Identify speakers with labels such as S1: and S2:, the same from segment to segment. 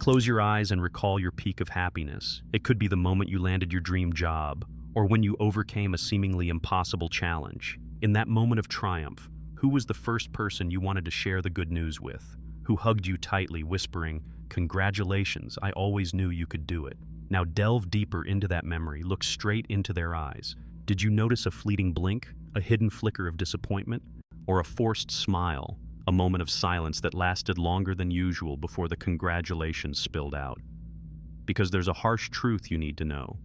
S1: Close your eyes and recall your peak of happiness. It could be the moment you landed your dream job, or when you overcame a seemingly impossible challenge. In that moment of triumph, who was the first person you wanted to share the good news with? Who hugged you tightly, whispering, "Congratulations, I always knew you could do it." Now delve deeper into that memory, look straight into their eyes. Did you notice a fleeting blink, a hidden flicker of disappointment, or a forced smile, a moment of silence that lasted longer than usual before the congratulations spilled out? Because there's a harsh truth you need to know.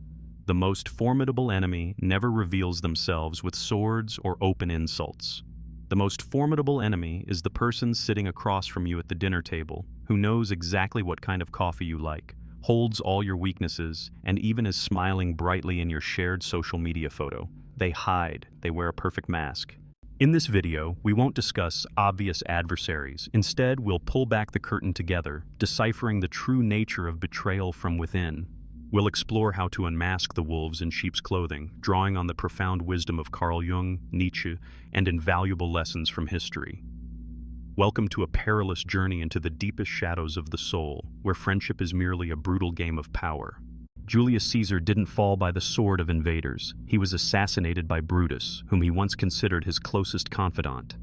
S1: The most formidable enemy never reveals themselves with swords or open insults. The most formidable enemy is the person sitting across from you at the dinner table, who knows exactly what kind of coffee you like, holds all your weaknesses, and even is smiling brightly in your shared social media photo. They hide, they wear a perfect mask. In this video, we won't discuss obvious adversaries. Instead, we'll pull back the curtain together, deciphering the true nature of betrayal from within. We'll explore how to unmask the wolves in sheep's clothing, drawing on the profound wisdom of Carl Jung, Nietzsche, and invaluable lessons from history. Welcome to a perilous journey into the deepest shadows of the soul, where friendship is merely a brutal game of power. Julius Caesar didn't fall by the sword of invaders. He was assassinated by Brutus, whom he once considered his closest confidant.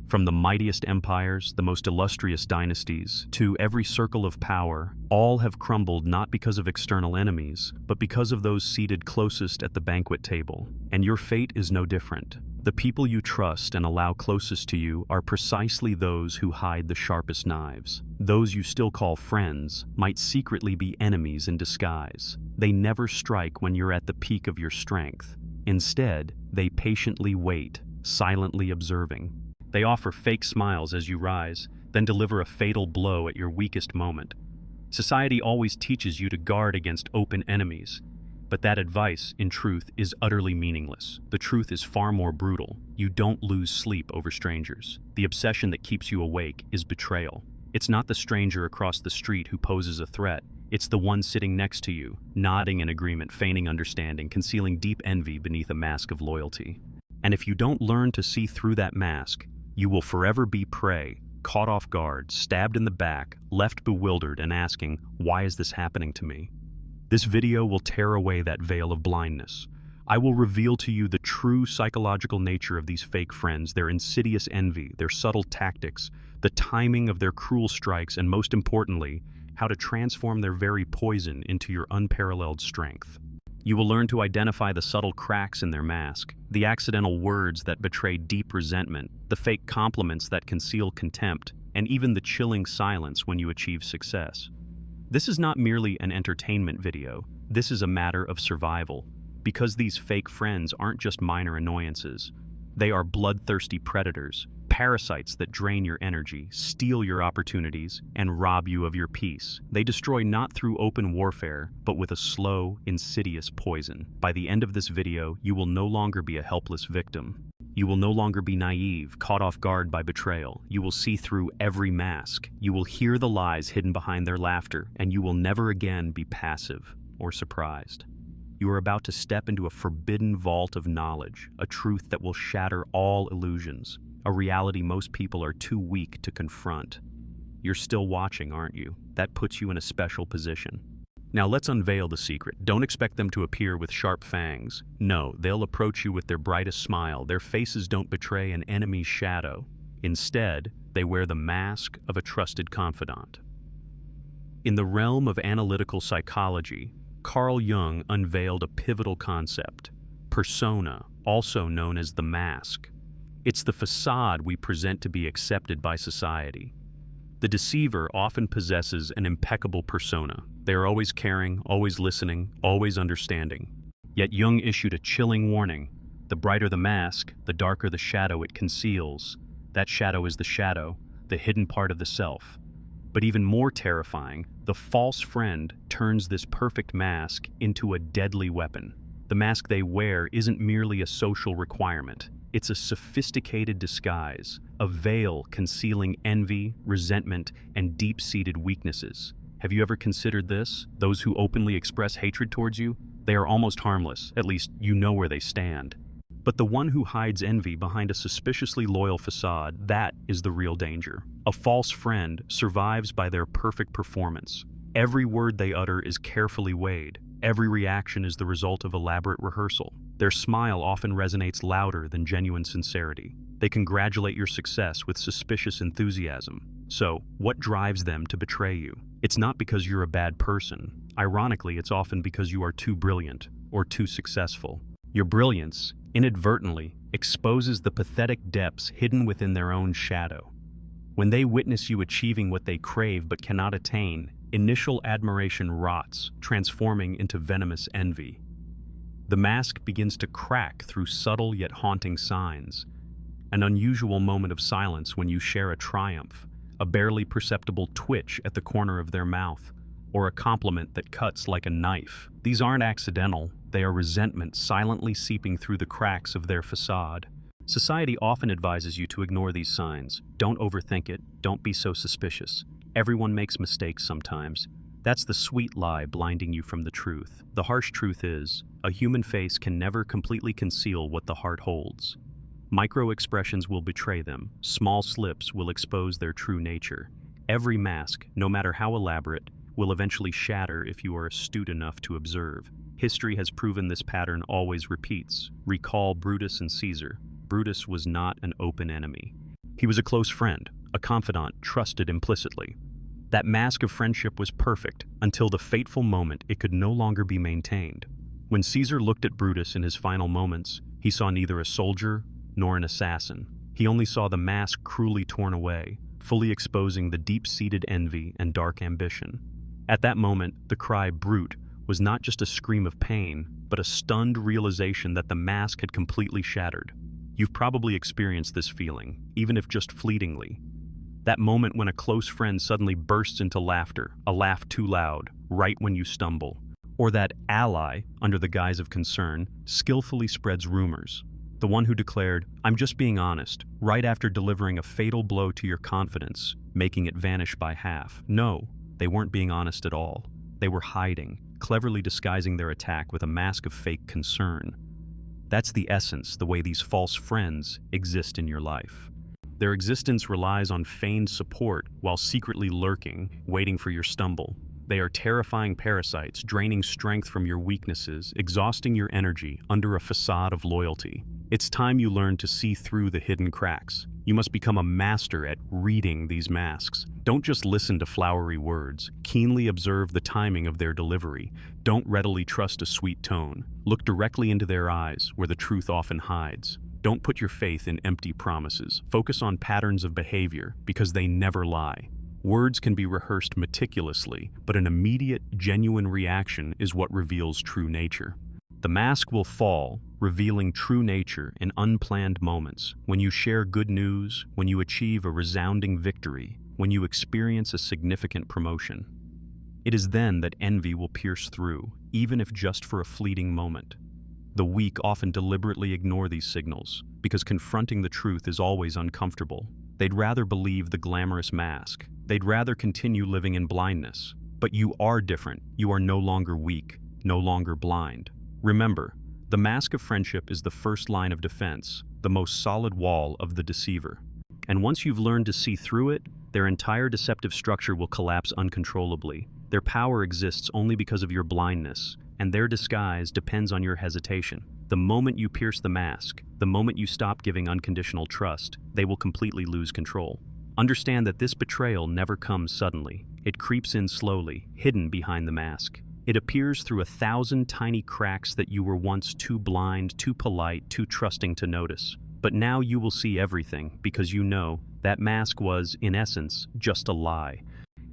S1: From the mightiest empires, the most illustrious dynasties, to every circle of power, all have crumbled not because of external enemies, but because of those seated closest at the banquet table. And your fate is no different. The people you trust and allow closest to you are precisely those who hide the sharpest knives. Those you still call friends might secretly be enemies in disguise. They never strike when you're at the peak of your strength. Instead, they patiently wait, silently observing. They offer fake smiles as you rise, then deliver a fatal blow at your weakest moment. Society always teaches you to guard against open enemies. But that advice, in truth, is utterly meaningless. The truth is far more brutal. You don't lose sleep over strangers. The obsession that keeps you awake is betrayal. It's not the stranger across the street who poses a threat. It's the one sitting next to you, nodding in agreement, feigning understanding, concealing deep envy beneath a mask of loyalty. And if you don't learn to see through that mask, you will forever be prey, caught off guard, stabbed in the back, left bewildered and asking, "Why is this happening to me?" This video will tear away that veil of blindness. I will reveal to you the true psychological nature of these fake friends, their insidious envy, their subtle tactics, the timing of their cruel strikes, and most importantly, how to transform their very poison into your unparalleled strength. You will learn to identify the subtle cracks in their mask, the accidental words that betray deep resentment, the fake compliments that conceal contempt, and even the chilling silence when you achieve success. This is not merely an entertainment video. This is a matter of survival. Because these fake friends aren't just minor annoyances. They are bloodthirsty predators, parasites that drain your energy, steal your opportunities, and rob you of your peace. They destroy not through open warfare, but with a slow, insidious poison. By the end of this video, you will no longer be a helpless victim. You will no longer be naive, caught off guard by betrayal. You will see through every mask. You will hear the lies hidden behind their laughter, and you will never again be passive or surprised. You are about to step into a forbidden vault of knowledge, a truth that will shatter all illusions, a reality most people are too weak to confront. You're still watching, aren't you? That puts you in a special position. Now let's unveil the secret. Don't expect them to appear with sharp fangs. No, they'll approach you with their brightest smile. Their faces don't betray an enemy's shadow. Instead, they wear the mask of a trusted confidant. In the realm of analytical psychology, Carl Jung unveiled a pivotal concept: persona, also known as the mask. It's the facade we present to be accepted by society. The deceiver often possesses an impeccable persona. They are always caring, always listening, always understanding. Yet Jung issued a chilling warning. The brighter the mask, the darker the shadow it conceals. That shadow is the shadow, the hidden part of the self. But even more terrifying, the false friend turns this perfect mask into a deadly weapon. The mask they wear isn't merely a social requirement. It's a sophisticated disguise, a veil concealing envy, resentment, and deep-seated weaknesses. Have you ever considered this? Those who openly express hatred towards you, they are almost harmless, at least you know where they stand. But the one who hides envy behind a suspiciously loyal facade, that is the real danger. A false friend survives by their perfect performance. Every word they utter is carefully weighed. Every reaction is the result of elaborate rehearsal. Their smile often resonates louder than genuine sincerity. They congratulate your success with suspicious enthusiasm. So, what drives them to betray you? It's not because you're a bad person. Ironically, it's often because you are too brilliant or too successful. Your brilliance, inadvertently, exposes the pathetic depths hidden within their own shadow. When they witness you achieving what they crave but cannot attain, initial admiration rots, transforming into venomous envy. The mask begins to crack through subtle yet haunting signs. An unusual moment of silence when you share a triumph, a barely perceptible twitch at the corner of their mouth, or a compliment that cuts like a knife. These aren't accidental, they are resentment silently seeping through the cracks of their facade. Society often advises you to ignore these signs. Don't overthink it, don't be so suspicious. Everyone makes mistakes sometimes. That's the sweet lie blinding you from the truth. The harsh truth is, a human face can never completely conceal what the heart holds. Micro-expressions will betray them. Small slips will expose their true nature. Every mask, no matter how elaborate, will eventually shatter if you are astute enough to observe. History has proven this pattern always repeats. Recall Brutus and Caesar. Brutus was not an open enemy. He was a close friend, a confidant trusted implicitly. That mask of friendship was perfect until the fateful moment it could no longer be maintained. When Caesar looked at Brutus in his final moments, he saw neither a soldier nor an assassin. He only saw the mask cruelly torn away, fully exposing the deep-seated envy and dark ambition. At that moment, the cry "Brute" was not just a scream of pain, but a stunned realization that the mask had completely shattered. You've probably experienced this feeling, even if just fleetingly. That moment when a close friend suddenly bursts into laughter, a laugh too loud, right when you stumble. Or that ally, under the guise of concern, skillfully spreads rumors. The one who declared, "I'm just being honest," right after delivering a fatal blow to your confidence, making it vanish by half. No, they weren't being honest at all. They were hiding, cleverly disguising their attack with a mask of fake concern. That's the essence, the way these false friends exist in your life. Their existence relies on feigned support while secretly lurking, waiting for your stumble. They are terrifying parasites, draining strength from your weaknesses, exhausting your energy under a facade of loyalty. It's time you learn to see through the hidden cracks. You must become a master at reading these masks. Don't just listen to flowery words. Keenly observe the timing of their delivery. Don't readily trust a sweet tone. Look directly into their eyes, where the truth often hides. Don't put your faith in empty promises. Focus on patterns of behavior, because they never lie. Words can be rehearsed meticulously, but an immediate, genuine reaction is what reveals true nature. The mask will fall, revealing true nature in unplanned moments, when you share good news, when you achieve a resounding victory, when you experience a significant promotion. It is then that envy will pierce through, even if just for a fleeting moment. The weak often deliberately ignore these signals, because confronting the truth is always uncomfortable. They'd rather believe the glamorous mask. They'd rather continue living in blindness. But you are different. You are no longer weak, no longer blind. Remember, the mask of friendship is the first line of defense, the most solid wall of the deceiver. And once you've learned to see through it, their entire deceptive structure will collapse uncontrollably. Their power exists only because of your blindness, and their disguise depends on your hesitation. The moment you pierce the mask, the moment you stop giving unconditional trust, they will completely lose control. Understand that this betrayal never comes suddenly. It creeps in slowly, hidden behind the mask. It appears through 1,000 tiny cracks that you were once too blind, too polite, too trusting to notice. But now you will see everything, because you know that mask was, in essence, just a lie.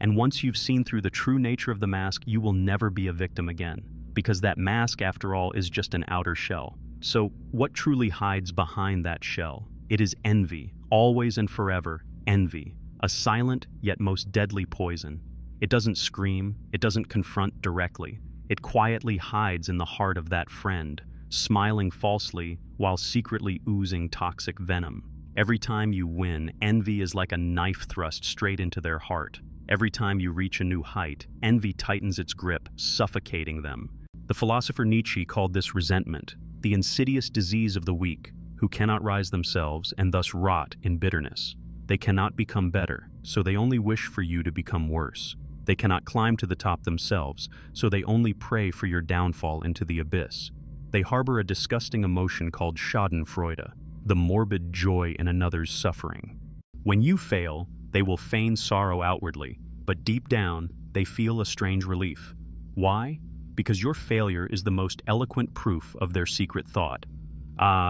S1: And once you've seen through the true nature of the mask, you will never be a victim again. Because that mask, after all, is just an outer shell. So, what truly hides behind that shell? It is envy, always and forever, envy. A silent, yet most deadly poison. It doesn't scream, it doesn't confront directly. It quietly hides in the heart of that friend, smiling falsely while secretly oozing toxic venom. Every time you win, envy is like a knife thrust straight into their heart. Every time you reach a new height, envy tightens its grip, suffocating them. The philosopher Nietzsche called this resentment, the insidious disease of the weak, who cannot rise themselves and thus rot in bitterness. They cannot become better, so they only wish for you to become worse. They cannot climb to the top themselves, so they only pray for your downfall into the abyss. They harbor a disgusting emotion called schadenfreude, the morbid joy in another's suffering. When you fail, they will feign sorrow outwardly, but deep down, they feel a strange relief. Why? Because your failure is the most eloquent proof of their secret thought.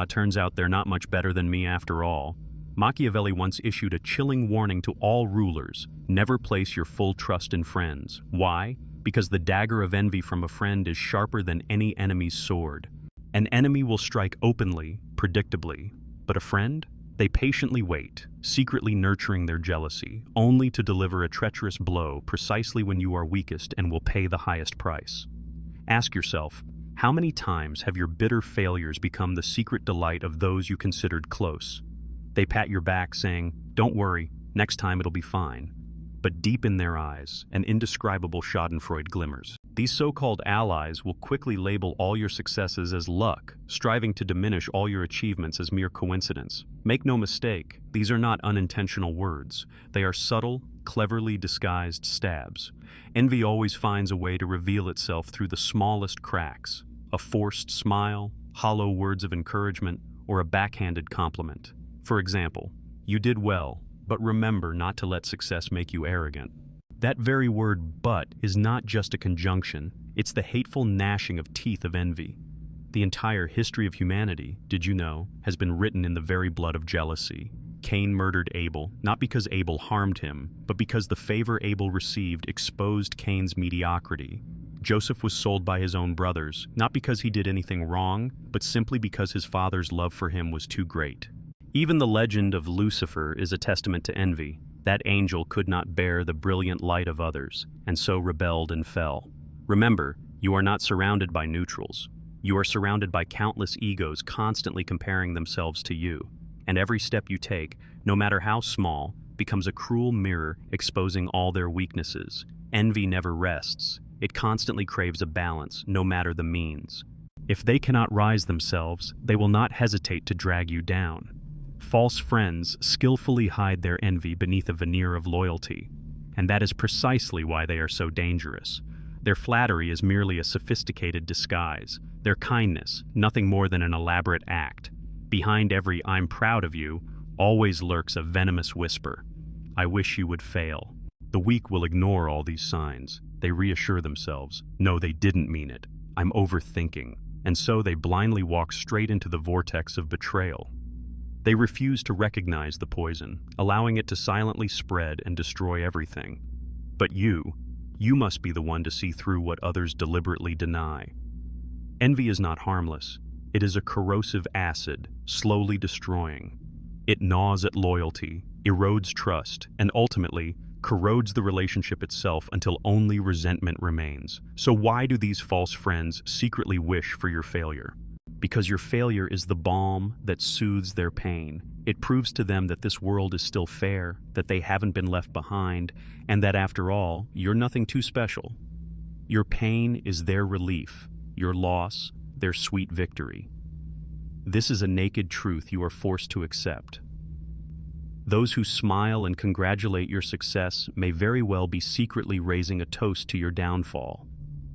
S1: Turns out they're not much better than me after all. Machiavelli once issued a chilling warning to all rulers: never place your full trust in friends. Why? Because the dagger of envy from a friend is sharper than any enemy's sword. An enemy will strike openly, predictably, but a friend? They patiently wait, secretly nurturing their jealousy, only to deliver a treacherous blow precisely when you are weakest and will pay the highest price. Ask yourself, how many times have your bitter failures become the secret delight of those you considered close? They pat your back saying, "Don't worry, next time it'll be fine." But deep in their eyes, an indescribable schadenfreude glimmers. These so-called allies will quickly label all your successes as luck, striving to diminish all your achievements as mere coincidence. Make no mistake, these are not unintentional words. They are subtle, cleverly disguised stabs. Envy always finds a way to reveal itself through the smallest cracks: a forced smile, hollow words of encouragement, or a backhanded compliment. For example, "You did well, but remember not to let success make you arrogant." That very word "but" is not just a conjunction, it's the hateful gnashing of teeth of envy. The entire history of humanity, did you know, has been written in the very blood of jealousy. Cain murdered Abel, not because Abel harmed him, but because the favor Abel received exposed Cain's mediocrity. Joseph was sold by his own brothers, not because he did anything wrong, but simply because his father's love for him was too great. Even the legend of Lucifer is a testament to envy. That angel could not bear the brilliant light of others, and so rebelled and fell. Remember, you are not surrounded by neutrals. You are surrounded by countless egos constantly comparing themselves to you. And every step you take, no matter how small, becomes a cruel mirror exposing all their weaknesses. Envy never rests. It constantly craves a balance, no matter the means. If they cannot rise themselves, they will not hesitate to drag you down. False friends skillfully hide their envy beneath a veneer of loyalty, and that is precisely why they are so dangerous. Their flattery is merely a sophisticated disguise, their kindness nothing more than an elaborate act. Behind every "I'm proud of you" always lurks a venomous whisper: "I wish you would fail." The weak will ignore all these signs. They reassure themselves, "No, they didn't mean it. I'm overthinking." And so they blindly walk straight into the vortex of betrayal. They refuse to recognize the poison, allowing it to silently spread and destroy everything. But you must be the one to see through what others deliberately deny. Envy is not harmless. It is a corrosive acid, slowly destroying. It gnaws at loyalty, erodes trust, and ultimately corrodes the relationship itself until only resentment remains. So why do these false friends secretly wish for your failure? Because your failure is the balm that soothes their pain. It proves to them that this world is still fair, that they haven't been left behind, and that after all, you're nothing too special. Your pain is their relief, your loss, their sweet victory. This is a naked truth you are forced to accept. Those who smile and congratulate your success may very well be secretly raising a toast to your downfall.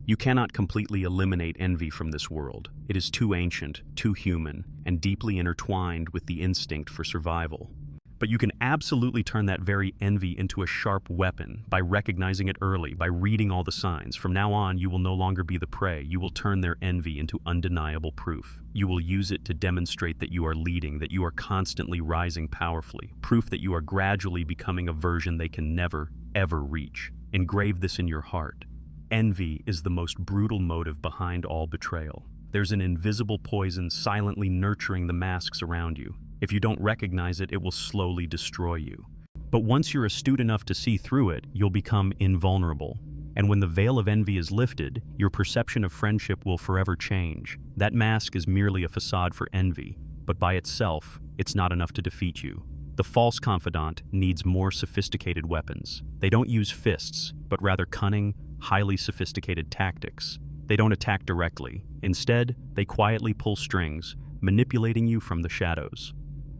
S1: You cannot completely eliminate envy from this world. It is too ancient, too human, and deeply intertwined with the instinct for survival. But you can absolutely turn that very envy into a sharp weapon by recognizing it early, by reading all the signs. From now on, you will no longer be the prey. You will turn their envy into undeniable proof. You will use it to demonstrate that you are leading, that you are constantly rising powerfully, proof that you are gradually becoming a version they can never, ever reach. Engrave this in your heart. Envy is the most brutal motive behind all betrayal. There's an invisible poison silently nurturing the masks around you. If you don't recognize it, it will slowly destroy you. But once you're astute enough to see through it, you'll become invulnerable. And when the veil of envy is lifted, your perception of friendship will forever change. That mask is merely a facade for envy, but by itself, it's not enough to defeat you. The false confidant needs more sophisticated weapons. They don't use fists, but rather cunning, highly sophisticated tactics. They don't attack directly. Instead, they quietly pull strings, manipulating you from the shadows.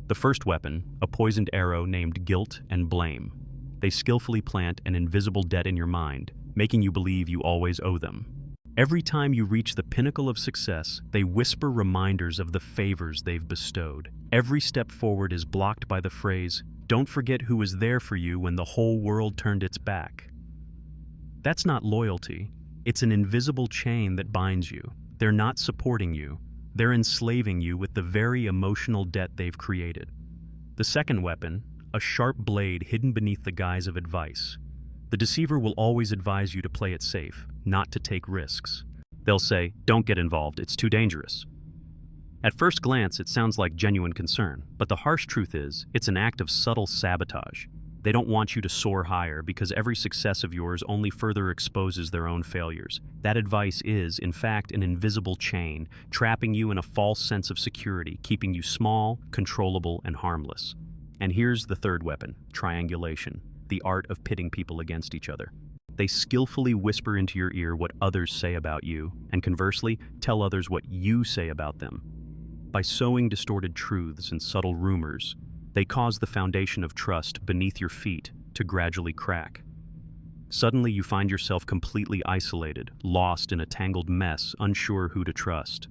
S1: The first weapon, a poisoned arrow named guilt and blame. They skillfully plant an invisible debt in your mind, making you believe you always owe them. Every time you reach the pinnacle of success, they whisper reminders of the favors they've bestowed. Every step forward is blocked by the phrase, "Don't forget who was there for you when the whole world turned its back." That's not loyalty. It's an invisible chain that binds you. They're not supporting you. They're enslaving you with the very emotional debt they've created. The second weapon, a sharp blade hidden beneath the guise of advice. The deceiver will always advise you to play it safe, not to take risks. They'll say, "Don't get involved, it's too dangerous." At first glance, it sounds like genuine concern, but the harsh truth is, it's an act of subtle sabotage. They don't want you to soar higher because every success of yours only further exposes their own failures. That advice is, in fact, an invisible chain, trapping you in a false sense of security, keeping you small, controllable, and harmless. And here's the third weapon, triangulation, the art of pitting people against each other. They skillfully whisper into your ear what others say about you, and conversely, tell others what you say about them. By sowing distorted truths and subtle rumors, they cause the foundation of trust beneath your feet to gradually crack. Suddenly, you find yourself completely isolated, lost in a tangled mess, unsure who to trust.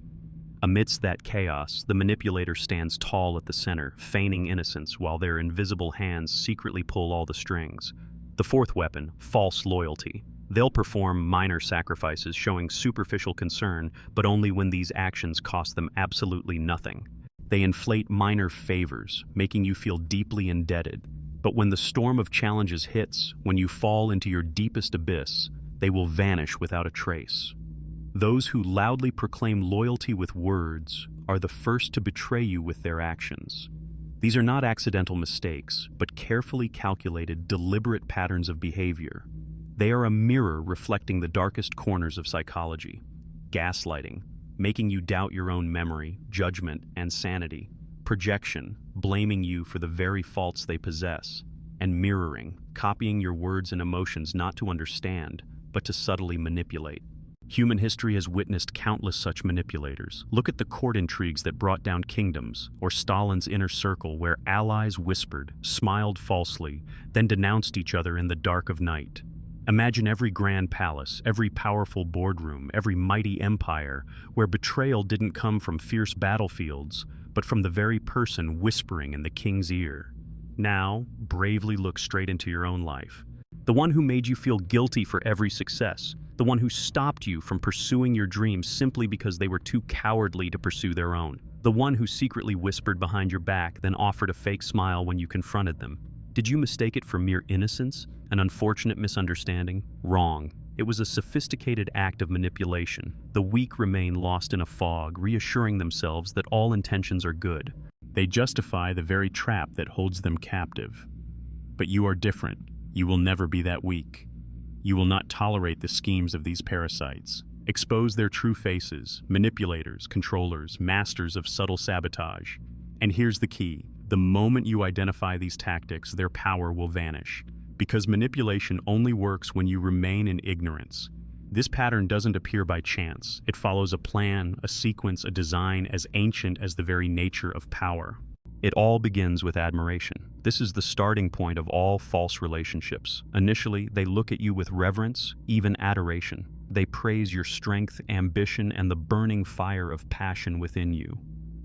S1: Amidst that chaos, the manipulator stands tall at the center, feigning innocence, while their invisible hands secretly pull all the strings. The fourth weapon, false loyalty. They'll perform minor sacrifices, showing superficial concern, but only when these actions cost them absolutely nothing. They inflate minor favors, making you feel deeply indebted. But when the storm of challenges hits, when you fall into your deepest abyss, they will vanish without a trace. Those who loudly proclaim loyalty with words are the first to betray you with their actions. These are not accidental mistakes, but carefully calculated, deliberate patterns of behavior. They are a mirror reflecting the darkest corners of psychology. Gaslighting, making you doubt your own memory, judgment, and sanity. Projection, blaming you for the very faults they possess. And mirroring, copying your words and emotions not to understand, but to subtly manipulate. Human history has witnessed countless such manipulators. Look at the court intrigues that brought down kingdoms, or Stalin's inner circle where allies whispered, smiled falsely, then denounced each other in the dark of night. Imagine every grand palace, every powerful boardroom, every mighty empire, where betrayal didn't come from fierce battlefields, but from the very person whispering in the king's ear. Now, bravely look straight into your own life. The one who made you feel guilty for every success. The one who stopped you from pursuing your dreams simply because they were too cowardly to pursue their own. The one who secretly whispered behind your back, then offered a fake smile when you confronted them. Did you mistake it for mere innocence? An unfortunate misunderstanding? Wrong. It was a sophisticated act of manipulation. The weak remain lost in a fog, reassuring themselves that all intentions are good. They justify the very trap that holds them captive. But you are different. You will never be that weak. You will not tolerate the schemes of these parasites. Expose their true faces, manipulators, controllers, masters of subtle sabotage. And here's the key. The moment you identify these tactics, their power will vanish. Because manipulation only works when you remain in ignorance. This pattern doesn't appear by chance. It follows a plan, a sequence, a design as ancient as the very nature of power. It all begins with admiration. This is the starting point of all false relationships. Initially, they look at you with reverence, even adoration. They praise your strength, ambition, and the burning fire of passion within you.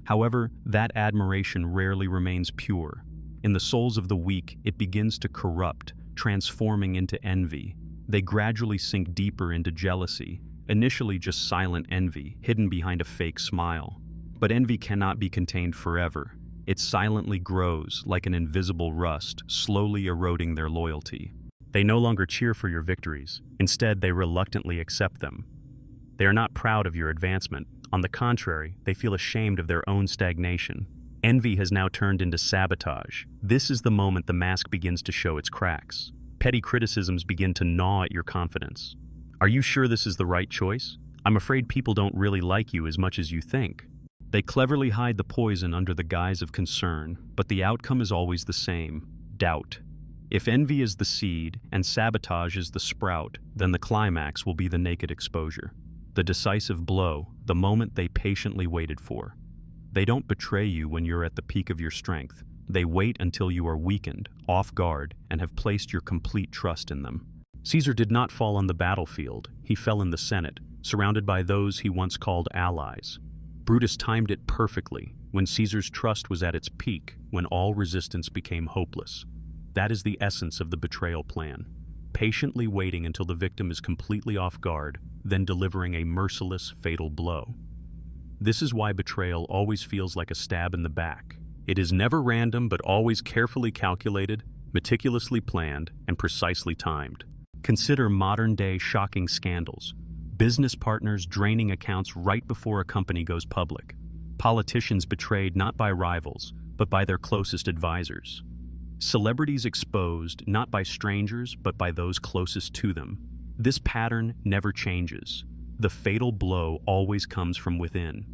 S1: However, that admiration rarely remains pure. In the souls of the weak, it begins to corrupt, transforming into envy. They gradually sink deeper into jealousy, initially just silent envy, hidden behind a fake smile. But envy cannot be contained forever. It silently grows like an invisible rust, slowly eroding their loyalty. They no longer cheer for your victories. Instead, they reluctantly accept them. They are not proud of your advancement. On the contrary, they feel ashamed of their own stagnation. Envy has now turned into sabotage. This is the moment the mask begins to show its cracks. Petty criticisms begin to gnaw at your confidence. Are you sure this is the right choice? I'm afraid people don't really like you as much as you think. They cleverly hide the poison under the guise of concern, but the outcome is always the same: doubt. If envy is the seed and sabotage is the sprout, then the climax will be the naked exposure. The decisive blow, the moment they patiently waited for. They don't betray you when you're at the peak of your strength. They wait until you are weakened, off guard, and have placed your complete trust in them. Caesar did not fall on the battlefield. He fell in the Senate, surrounded by those he once called allies. Brutus timed it perfectly, when Caesar's trust was at its peak, when all resistance became hopeless. That is the essence of the betrayal plan. Patiently waiting until the victim is completely off guard, then delivering a merciless, fatal blow. This is why betrayal always feels like a stab in the back. It is never random, but always carefully calculated, meticulously planned, and precisely timed. Consider modern-day shocking scandals. Business partners draining accounts right before a company goes public. Politicians betrayed not by rivals, but by their closest advisors. Celebrities exposed not by strangers, but by those closest to them. This pattern never changes. The fatal blow always comes from within.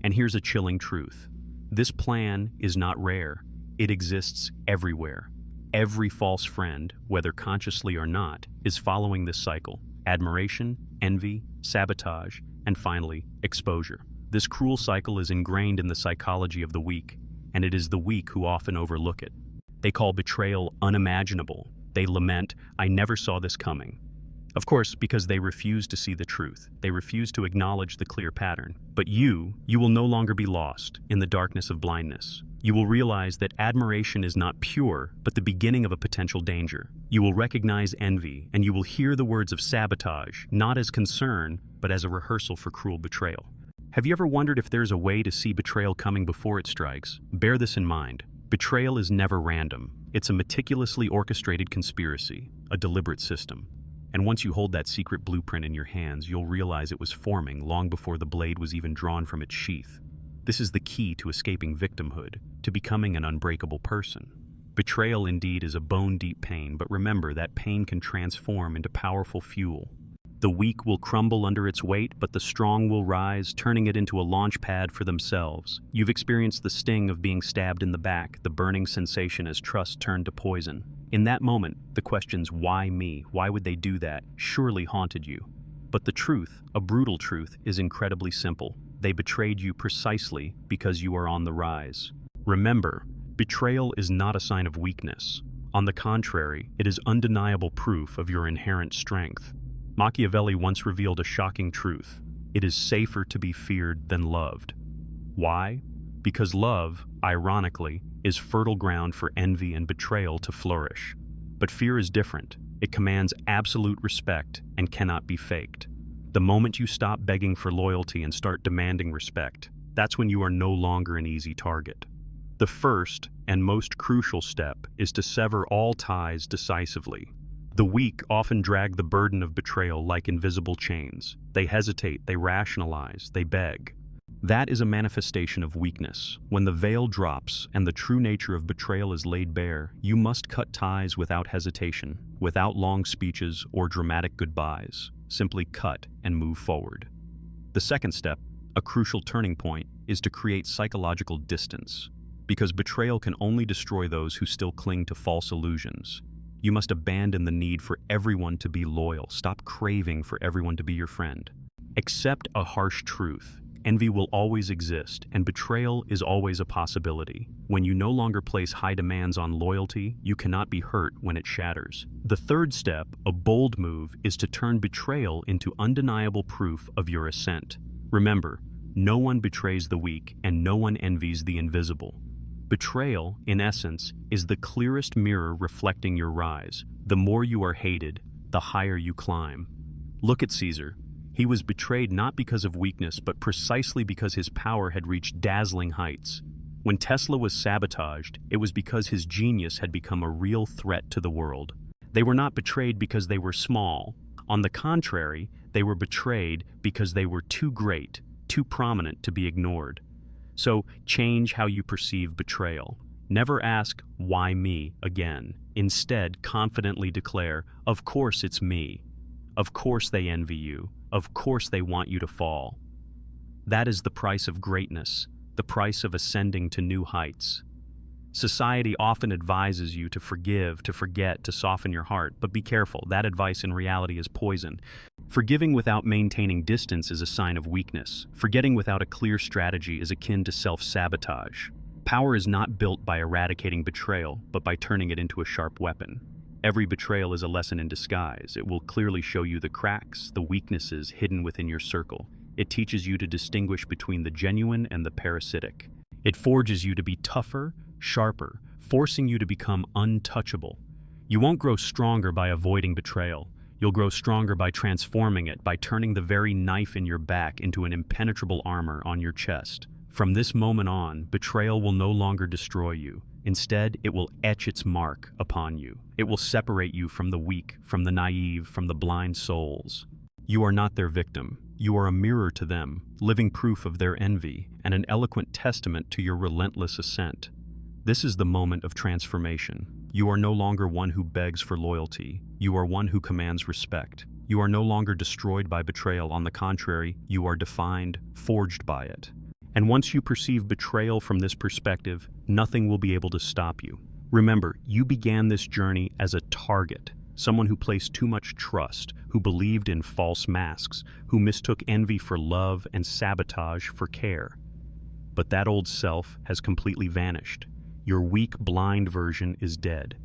S1: And here's a chilling truth. This plan is not rare. It exists everywhere. Every false friend, whether consciously or not, is following this cycle. Admiration, envy, sabotage, and finally, exposure. This cruel cycle is ingrained in the psychology of the weak, and it is the weak who often overlook it. They call betrayal unimaginable. They lament, "I never saw this coming." Of course, because they refuse to see the truth. They refuse to acknowledge the clear pattern. But you will no longer be lost in the darkness of blindness. You will realize that admiration is not pure, but the beginning of a potential danger. You will recognize envy, and you will hear the words of sabotage, not as concern, but as a rehearsal for cruel betrayal. Have you ever wondered if there's a way to see betrayal coming before it strikes? Bear this in mind. Betrayal is never random. It's a meticulously orchestrated conspiracy, a deliberate system. And once you hold that secret blueprint in your hands, you'll realize it was forming long before the blade was even drawn from its sheath. This is the key to escaping victimhood, to becoming an unbreakable person. Betrayal indeed is a bone-deep pain, but remember that pain can transform into powerful fuel. The weak will crumble under its weight, but the strong will rise, turning it into a launch pad for themselves. You've experienced the sting of being stabbed in the back, the burning sensation as trust turned to poison. In that moment, the questions, why me? Why would they do that? Surely haunted you. But the truth, a brutal truth, is incredibly simple. They betrayed you precisely because you are on the rise. Remember, betrayal is not a sign of weakness. On the contrary, it is undeniable proof of your inherent strength. Machiavelli once revealed a shocking truth. It is safer to be feared than loved. Why? Because love, ironically, is fertile ground for envy and betrayal to flourish. But fear is different. It commands absolute respect and cannot be faked. The moment you stop begging for loyalty and start demanding respect, that's when you are no longer an easy target. The first and most crucial step is to sever all ties decisively. The weak often drag the burden of betrayal like invisible chains. They hesitate, they rationalize, they beg. That is a manifestation of weakness. When the veil drops and the true nature of betrayal is laid bare, you must cut ties without hesitation, without long speeches or dramatic goodbyes. Simply cut and move forward. The second step, a crucial turning point, is to create psychological distance. Because betrayal can only destroy those who still cling to false illusions. You must abandon the need for everyone to be loyal. Stop craving for everyone to be your friend. Accept a harsh truth. Envy will always exist, and betrayal is always a possibility. When you no longer place high demands on loyalty, you cannot be hurt when it shatters. The third step, a bold move, is to turn betrayal into undeniable proof of your ascent. Remember, no one betrays the weak, and no one envies the invisible. Betrayal, in essence, is the clearest mirror reflecting your rise. The more you are hated, the higher you climb. Look at Caesar. He was betrayed not because of weakness, but precisely because his power had reached dazzling heights. When Tesla was sabotaged, it was because his genius had become a real threat to the world. They were not betrayed because they were small. On the contrary, they were betrayed because they were too great, too prominent to be ignored. So, change how you perceive betrayal. Never ask, "Why me?" again. Instead, confidently declare, "Of course it's me. Of course they envy you. Of course they want you to fall." That is the price of greatness, the price of ascending to new heights. Society often advises you to forgive, to forget, to soften your heart, but be careful. That advice in reality is poison. Forgiving without maintaining distance is a sign of weakness. Forgetting without a clear strategy is akin to self-sabotage. Power is not built by eradicating betrayal, but by turning it into a sharp weapon. Every betrayal is a lesson in disguise. It will clearly show you the cracks, the weaknesses hidden within your circle. It teaches you to distinguish between the genuine and the parasitic. It forges you to be tougher, sharper, forcing you to become untouchable. You won't grow stronger by avoiding betrayal. You'll grow stronger by transforming it, by turning the very knife in your back into an impenetrable armor on your chest. From this moment on, betrayal will no longer destroy you. Instead, it will etch its mark upon you. It will separate you from the weak, from the naive, from the blind souls. You are not their victim. You are a mirror to them, living proof of their envy, and an eloquent testament to your relentless ascent. This is the moment of transformation. You are no longer one who begs for loyalty. You are one who commands respect. You are no longer destroyed by betrayal. On the contrary, you are defined, forged by it. And once you perceive betrayal from this perspective, nothing will be able to stop you. Remember, you began this journey as a target, someone who placed too much trust, who believed in false masks, who mistook envy for love and sabotage for care. But that old self has completely vanished. Your weak, blind version is dead.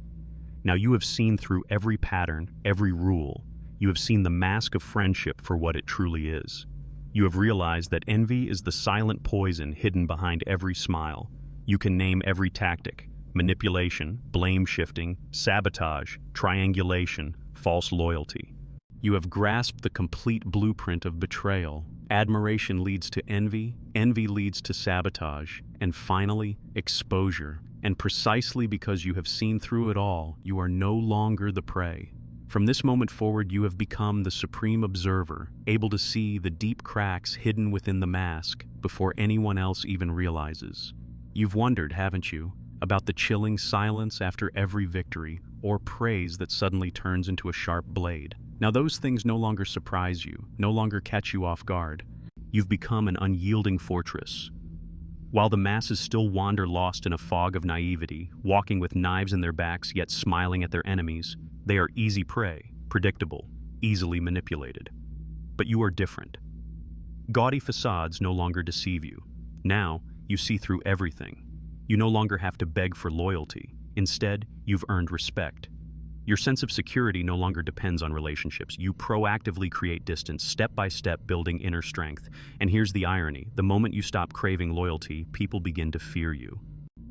S1: Now you have seen through every pattern, every rule. You have seen the mask of friendship for what it truly is. You have realized that envy is the silent poison hidden behind every smile. You can name every tactic: manipulation, blame shifting, sabotage, triangulation, false loyalty. You have grasped the complete blueprint of betrayal. Admiration leads to envy leads to sabotage, and finally, exposure. And precisely because you have seen through it all, you are no longer the prey. From this moment forward, you have become the supreme observer, able to see the deep cracks hidden within the mask before anyone else even realizes. You've wondered, haven't you, about the chilling silence after every victory, or praise that suddenly turns into a sharp blade. Now those things no longer surprise you, no longer catch you off guard. You've become an unyielding fortress. While the masses still wander lost in a fog of naivety, walking with knives in their backs yet smiling at their enemies, they are easy prey, predictable, easily manipulated. But you are different. Gaudy facades no longer deceive you. Now, you see through everything. You no longer have to beg for loyalty. Instead, you've earned respect. Your sense of security no longer depends on relationships. You proactively create distance, step by step, building inner strength. And here's the irony: the moment you stop craving loyalty, people begin to fear you.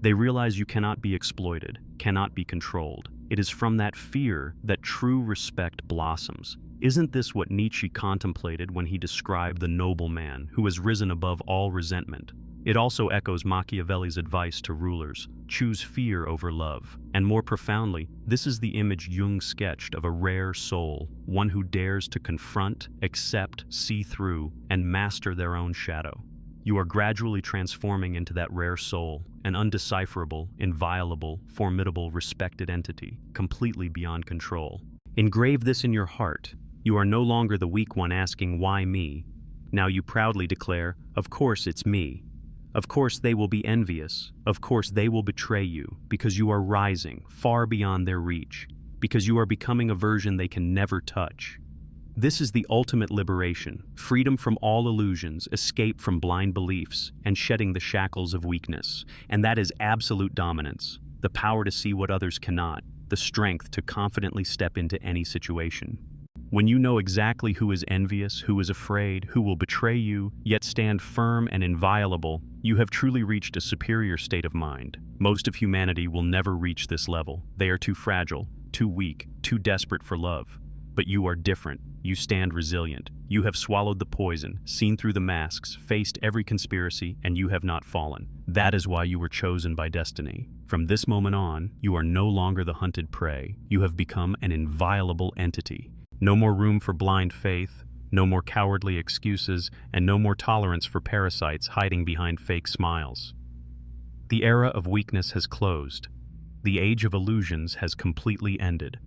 S1: They realize you cannot be exploited, cannot be controlled. It is from that fear that true respect blossoms. Isn't this what Nietzsche contemplated when he described the noble man who has risen above all resentment? It also echoes Machiavelli's advice to rulers: choose fear over love. And more profoundly, this is the image Jung sketched of a rare soul, one who dares to confront, accept, see through, and master their own shadow. You are gradually transforming into that rare soul, an undecipherable, inviolable, formidable, respected entity, completely beyond control. Engrave this in your heart. You are no longer the weak one asking, "Why me?" Now you proudly declare, "Of course it's me." Of course they will be envious. Of course they will betray you, because you are rising far beyond their reach, because you are becoming a version they can never touch. This is the ultimate liberation: freedom from all illusions, escape from blind beliefs, and shedding the shackles of weakness. And that is absolute dominance, the power to see what others cannot, the strength to confidently step into any situation. When you know exactly who is envious, who is afraid, who will betray you, yet stand firm and inviolable, you have truly reached a superior state of mind. Most of humanity will never reach this level. They are too fragile, too weak, too desperate for love. But you are different. You stand resilient. You have swallowed the poison, seen through the masks, faced every conspiracy, and you have not fallen. That is why you were chosen by destiny. From this moment on, you are no longer the hunted prey. You have become an inviolable entity. No more room for blind faith, no more cowardly excuses, and no more tolerance for parasites hiding behind fake smiles. The era of weakness has closed. The age of illusions has completely ended.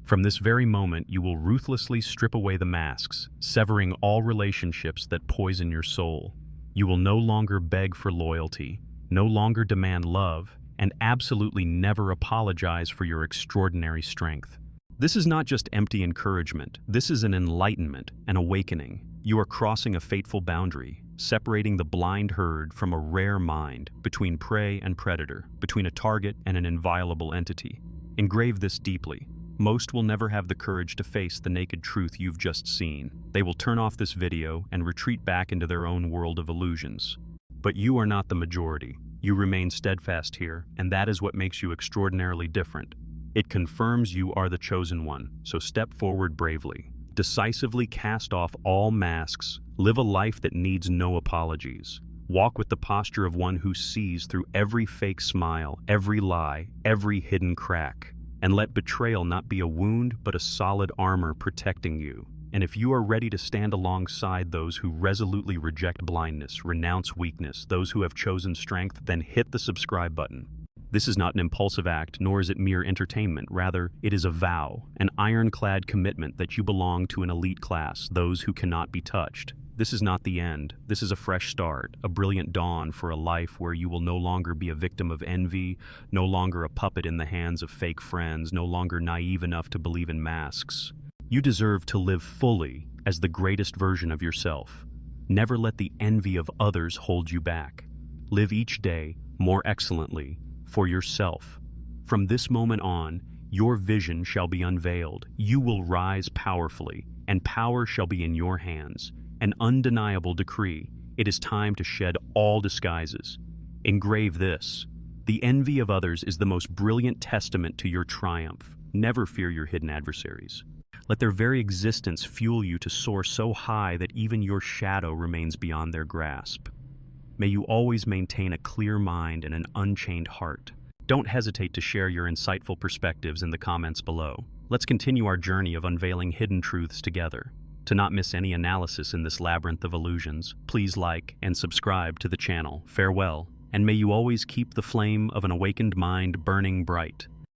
S1: From this very moment, you will ruthlessly strip away the masks, severing all relationships that poison your soul. You will no longer beg for loyalty, no longer demand love, and absolutely never apologize for your extraordinary strength. This is not just empty encouragement. This is an enlightenment, an awakening. You are crossing a fateful boundary. separating the blind herd from a rare mind, between prey and predator, between a target and an inviolable entity. Engrave this deeply. Most will never have the courage to face the naked truth you've just seen. They will turn off this video and retreat back into their own world of illusions. But you are not the majority. You remain steadfast here, and that is what makes you extraordinarily different. It confirms you are the chosen one, so step forward bravely. Decisively cast off all masks, live a life that needs no apologies. Walk with the posture of one who sees through every fake smile, every lie, every hidden crack. And let betrayal not be a wound, but a solid armor protecting you. And if you are ready to stand alongside those who resolutely reject blindness, renounce weakness, those who have chosen strength, then hit the subscribe button. This is not an impulsive act, nor is it mere entertainment. Rather, it is a vow, an ironclad commitment that you belong to an elite class, those who cannot be touched. This is not the end. This is a fresh start, a brilliant dawn for a life where you will no longer be a victim of envy, no longer a puppet in the hands of fake friends, no longer naive enough to believe in masks. You deserve to live fully as the greatest version of yourself. Never let the envy of others hold you back. Live each day more excellently for yourself. From this moment on, your vision shall be unveiled. You will rise powerfully, and power shall be in your hands. An undeniable decree. It is time to shed all disguises. Engrave this. The envy of others is the most brilliant testament to your triumph. Never fear your hidden adversaries. Let their very existence fuel you to soar so high that even your shadow remains beyond their grasp. May you always maintain a clear mind and an unchained heart. Don't hesitate to share your insightful perspectives in the comments below. Let's continue our journey of unveiling hidden truths together. To not miss any analysis in this labyrinth of illusions, please like and subscribe to the channel. Farewell, and may you always keep the flame of an awakened mind burning bright.